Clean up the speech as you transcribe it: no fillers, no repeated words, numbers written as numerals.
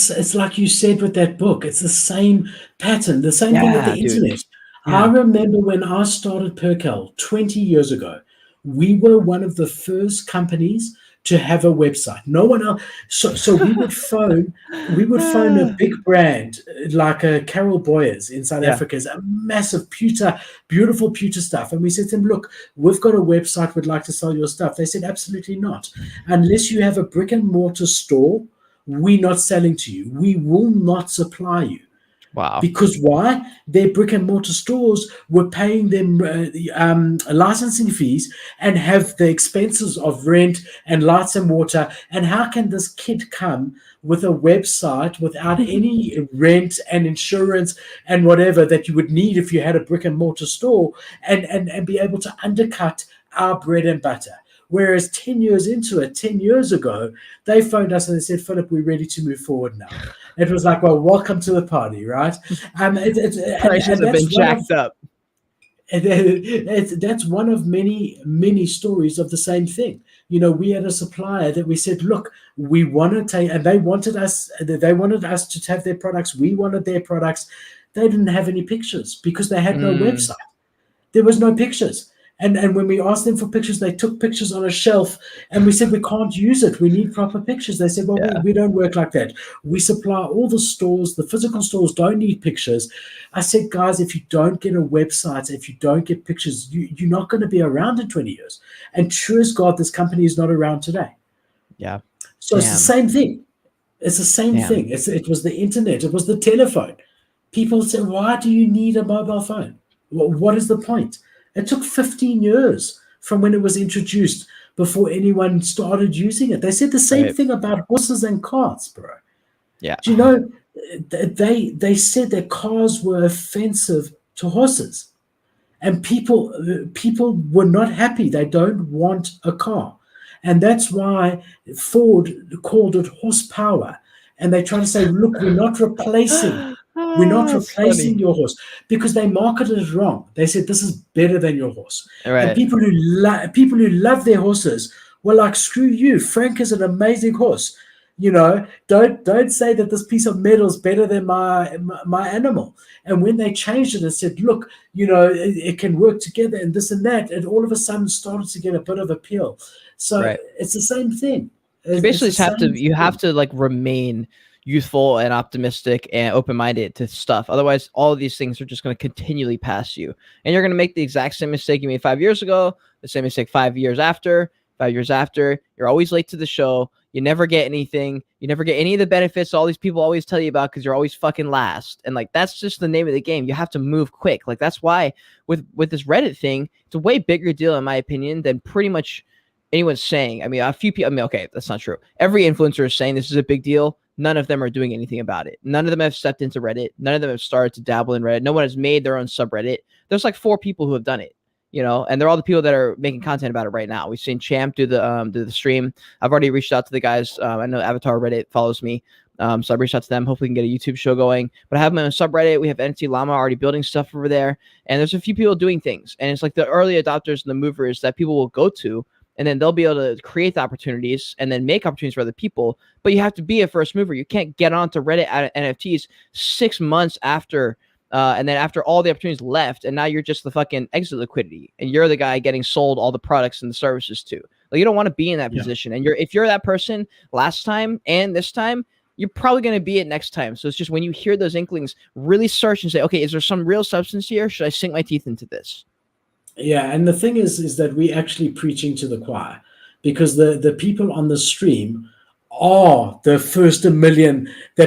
it's like you said with that book. It's the same pattern, the same thing with Yeah, the dude. internet. I Yeah. remember when I started Perkel 20 years ago, we were one of the first companies to have a website. No one else. So we would phone a big brand like Carol Boyers in South Yeah. Africa, is a massive pewter, beautiful pewter stuff. And we said to them, look, we've got a website, we'd like to sell your stuff. They said, absolutely not. Unless you have a brick and mortar store, we're not selling to you. We will not supply you. Wow. Because why? Their brick and mortar stores were paying them licensing fees and have the expenses of rent and lights and water. And how can this kid come with a website without any rent and insurance and whatever that you would need if you had a brick and mortar store and be able to undercut our bread and butter? Whereas 10 years into it, 10 years ago, they phoned us and they said, Philip, we're ready to move forward now. It was like, well, welcome to the party, right? Prices have been jacked up. That's one of many stories of the same thing. We had a supplier that we said, look, we want to take, and they wanted us to have their products. We wanted their products. They didn't have any pictures because they had no website. There was no pictures. And when we asked them for pictures, they took pictures on a shelf, and we said, we can't use it. We need proper pictures. They said, well, Yeah. we don't work like that. We supply all the stores. The physical stores don't need pictures. I said, guys, if you don't get a website, if you don't get pictures, you're not going to be around in 20 years. And true as God, this company is not around today. Yeah. So It's the same thing. It's the same thing. It was the internet. It was the telephone. People say, why do you need a mobile phone? What is the point? It took 15 years from when it was introduced before anyone started using it. They said the same thing about horses and carts, bro. Yeah. Do you know, they said that cars were offensive to horses. And people were not happy. They don't want a car. And that's why Ford called it horsepower. And they try to say, look, we're not replacing That's funny. your horse, because they marketed it wrong. They said this is better than your horse. Right. And people who love their horses were like, screw you. Frank is an amazing horse. Don't say that this piece of metal is better than my animal. And when they changed it and said, look, it can work together and this and that, it all of a sudden started to get a bit of appeal. So It's the same thing. You basically have to like remain youthful and optimistic and open-minded to stuff. Otherwise, all of these things are just going to continually pass you. And you're going to make the exact same mistake you made 5 years ago, the same mistake 5 years after. 5 years after, you're always late to the show. You never get anything. You never get any of the benefits all these people always tell you about because you're always fucking last. And like, that's just the name of the game. You have to move quick. Like, that's why with this Reddit thing, it's a way bigger deal, in my opinion, than pretty much anyone's saying. I mean, a few people, okay, that's not true. Every influencer is saying this is a big deal. None of them are doing anything about it. None of them have stepped into Reddit. None of them have started to dabble in Reddit. No one has made their own subreddit. There's like 4 people who have done it. And they're all the people that are making content about it right now. We've seen Champ do the stream. I've already reached out to the guys. I know Avatar Reddit follows me. So I've reached out to them. Hopefully we can get a YouTube show going. But I have my own subreddit. We have NFT Llama already building stuff over there. And there's a few people doing things. And it's like the early adopters and the movers that people will go to. And then they'll be able to create the opportunities and then make opportunities for other people. But you have to be a first mover. You can't get onto Reddit at NFTs 6 months after and then after all the opportunities left, and now you're just the fucking exit liquidity, and you're the guy getting sold all the products and the services to. Like, you don't want to be in that position. And if you're that person last time and this time, you're probably going to be it next time. So it's just when you hear those inklings, really search and say, okay, is there some real substance here? Should I sink my teeth into this? Yeah, and the thing is that we're actually preaching to the choir, because the people on the stream are the first 1 million that